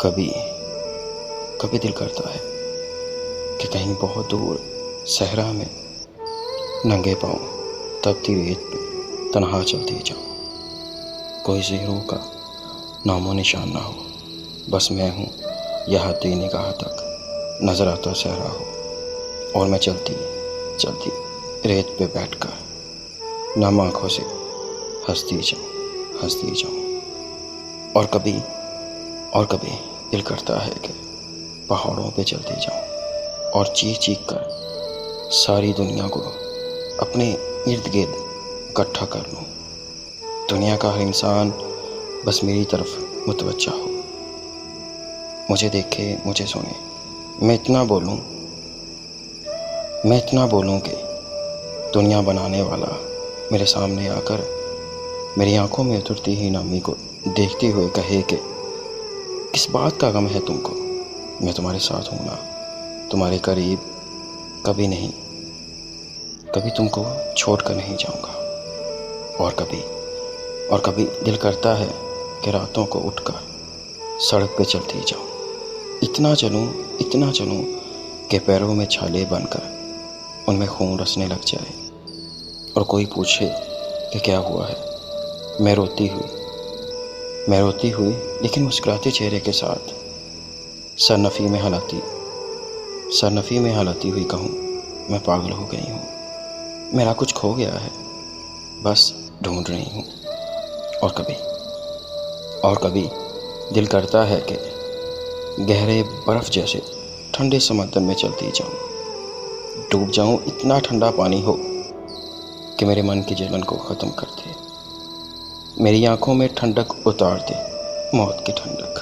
کبھی کبھی دل کرتا ہے کہ کہیں بہت دور صحرا میں ننگے پاؤں تپتی ریت پہ تنہا چلتی جاؤں، کوئی زیرو کا نام و نشان نہ ہو، بس میں ہوں یہ حدی نگاہ تک نظر آتا صحرا ہو، اور میں چلتی چلتی ریت پہ بیٹھ کر نم آنکھوں سے ہنستی جاؤں اور کبھی دل کرتا ہے کہ پہاڑوں پہ چلتی جاؤں اور چیخ کر ساری دنیا کو اپنے ارد گرد اکٹھا کر لوں، دنیا کا ہر انسان بس میری طرف متوجہ ہو، مجھے دیکھے مجھے سنے، میں اتنا بولوں کہ دنیا بنانے والا میرے سامنے آ کر میری آنکھوں میں اترتی ہی نامی کو دیکھتے ہوئے کہے کہ کس بات کا غم ہے تم کو، میں تمہارے ساتھ ہوں نا، تمہارے قریب کبھی نہیں، کبھی تم کو چھوڑ کر نہیں جاؤں گا۔ اور کبھی دل کرتا ہے کہ راتوں کو اٹھ کر سڑک پہ چلتی جاؤں، اتنا چلوں کہ پیروں میں چھالے بن کر ان میں خون رسنے لگ جائے، اور کوئی پوچھے کہ کیا ہوا ہے، میں روتی ہوئی لیکن مسکراتے چہرے کے ساتھ سرنفی میں ہلاتی ہوئی کہوں میں پاگل ہو گئی ہوں، میرا کچھ کھو گیا ہے، بس ڈھونڈ رہی ہوں۔ اور کبھی دل کرتا ہے کہ گہرے برف جیسے ٹھنڈے سمندر میں چلتی جاؤں، ڈوب جاؤں، اتنا ٹھنڈا پانی ہو کہ میرے من کی جلن کو ختم کر دے، میری آنکھوں میں ٹھنڈک اتار دے، موت کی ٹھنڈک۔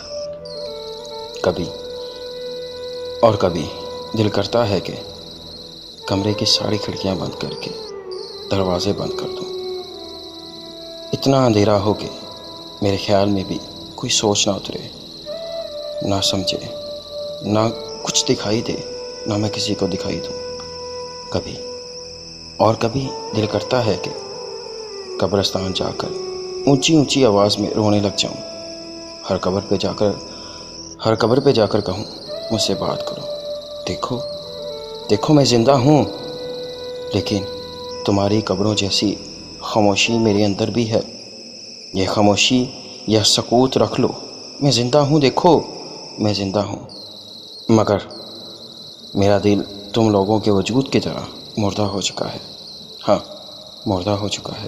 کبھی دل کرتا ہے کہ کمرے کی ساری کھڑکیاں بند کر کے دروازے بند کر دوں، اتنا اندھیرا ہو کہ میرے خیال میں بھی کوئی سوچ نہ اترے، نہ سمجھے، نہ کچھ دکھائی دے، نہ میں کسی کو دکھائی دوں۔ کبھی دل کرتا ہے کہ قبرستان جا کر اونچی آواز میں رونے لگ جاؤں، ہر قبر پہ جا کر کہوں مجھ سے بات کرو، دیکھو میں زندہ ہوں، لیکن تمہاری قبروں جیسی خاموشی میرے اندر بھی ہے، یہ خاموشی یا سکوت رکھ لو، میں زندہ ہوں، دیکھو میں زندہ ہوں، مگر میرا دل تم لوگوں کے وجود کی طرح مردہ ہو چکا ہے، ہاں مردہ ہو چکا ہے۔